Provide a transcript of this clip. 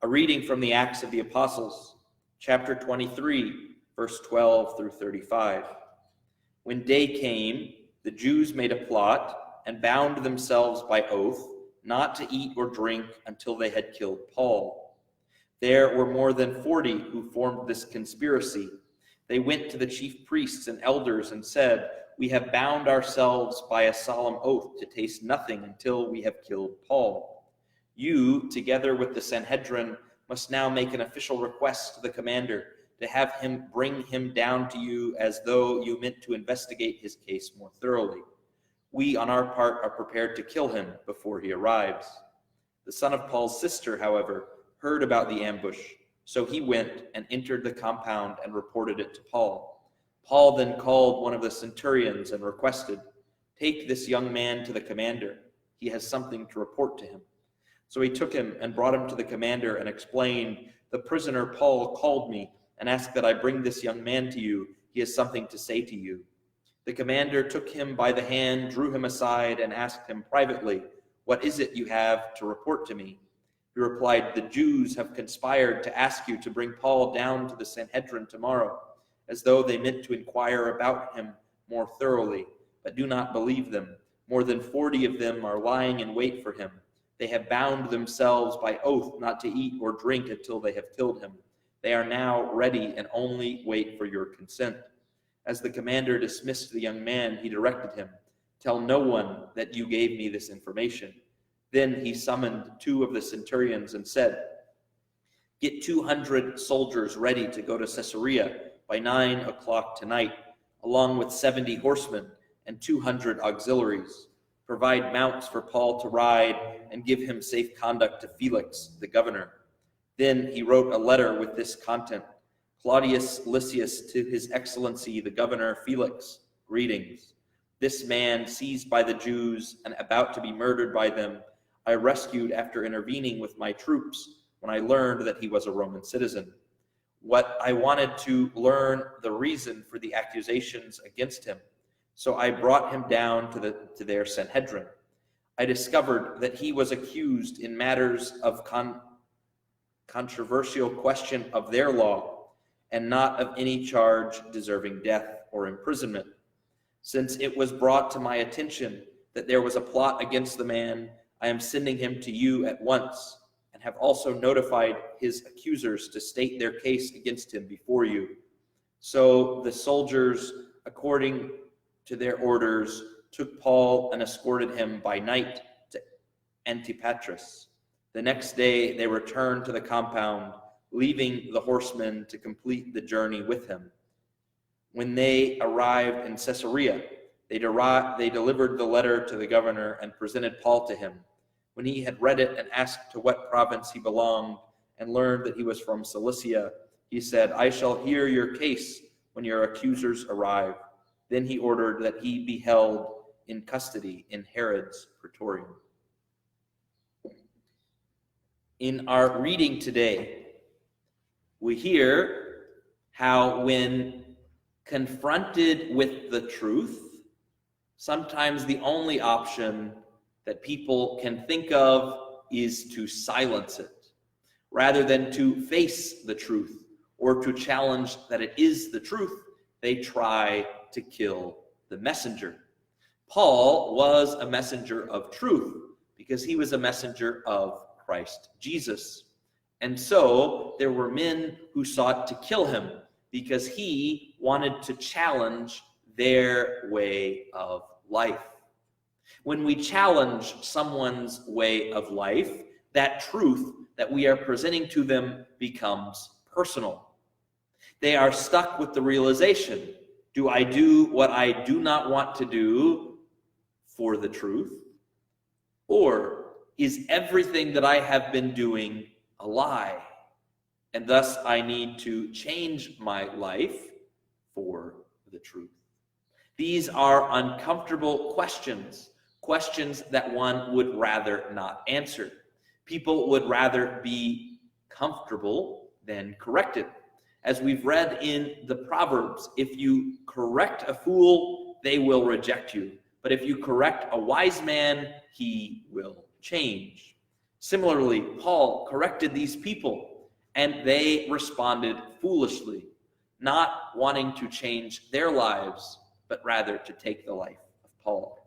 A reading from the Acts of the Apostles, chapter 23, verse 12 through 35. When day came, the Jews made a plot and bound themselves by oath not to eat or drink until they had killed Paul. There were more than 40 who formed this conspiracy. They went to the chief priests and elders and said, "We have bound ourselves by a solemn oath to taste nothing until we have killed Paul. You, together with the Sanhedrin, must now make an official request to the commander to have him bring him down to you as though you meant to investigate his case more thoroughly. We, on our part, are prepared to kill him before he arrives." The son of Paul's sister, however, heard about the ambush, so he went and entered the compound and reported it to Paul. Paul then called one of the centurions and requested, "Take this young man to the commander. He has something to report to him." So he took him and brought him to the commander and explained, "The prisoner Paul called me and asked that I bring this young man to you. He has something to say to you." The commander took him by the hand, drew him aside, and asked him privately, "What is it you have to report to me?" He replied, "The Jews have conspired to ask you to bring Paul down to the Sanhedrin tomorrow, as though they meant to inquire about him more thoroughly, but do not believe them. More than 40 of them are lying in wait for him. They have bound themselves by oath not to eat or drink until they have killed him. They are now ready and only wait for your consent." As the commander dismissed the young man, he directed him, "Tell no one that you gave me this information." Then he summoned 2 of the centurions and said, "Get 200 soldiers ready to go to Caesarea by 9 o'clock tonight, along with 70 horsemen and 200 auxiliaries. Provide mounts for Paul to ride and give him safe conduct to Felix, the governor." Then he wrote a letter with this content: "Claudius Lysias, to his excellency the governor Felix, greetings. This man, seized by the Jews and about to be murdered by them, I rescued after intervening with my troops when I learned that he was a Roman citizen. What I wanted to learn the reason for the accusations against him, so I brought him down to their Sanhedrin. I discovered that he was accused in matters of controversial question of their law, and not of any charge deserving death or imprisonment. Since it was brought to my attention that there was a plot against the man, I am sending him to you at once, and have also notified his accusers to state their case against him before you." So the soldiers, according to their orders, took Paul and escorted him by night to Antipatris. The next day they returned to the compound, leaving the horsemen to complete the journey with him. When they arrived in Caesarea, they delivered the letter to the governor and presented Paul to him. When he had read it and asked to what province he belonged and learned that he was from Cilicia, he said, "I shall hear your case when your accusers arrive." Then he ordered that he be held in custody in Herod's praetorium. In our reading today, we hear how when confronted with the truth, sometimes the only option that people can think of is to silence it, rather than to face the truth or to challenge that it is the truth. They try to kill the messenger. Paul was a messenger of truth because he was a messenger of Christ Jesus. And so there were men who sought to kill him because he wanted to challenge their way of life. When we challenge someone's way of life, that truth that we are presenting to them becomes personal. They are stuck with the realization, do I do what I do not want to do for the truth? Or is everything that I have been doing a lie? And thus I need to change my life for the truth. These are uncomfortable questions that one would rather not answer. People would rather be comfortable than corrected. As we've read in the Proverbs, if you correct a fool, they will reject you. But if you correct a wise man, he will change. Similarly, Paul corrected these people, and they responded foolishly, not wanting to change their lives, but rather to take the life of Paul.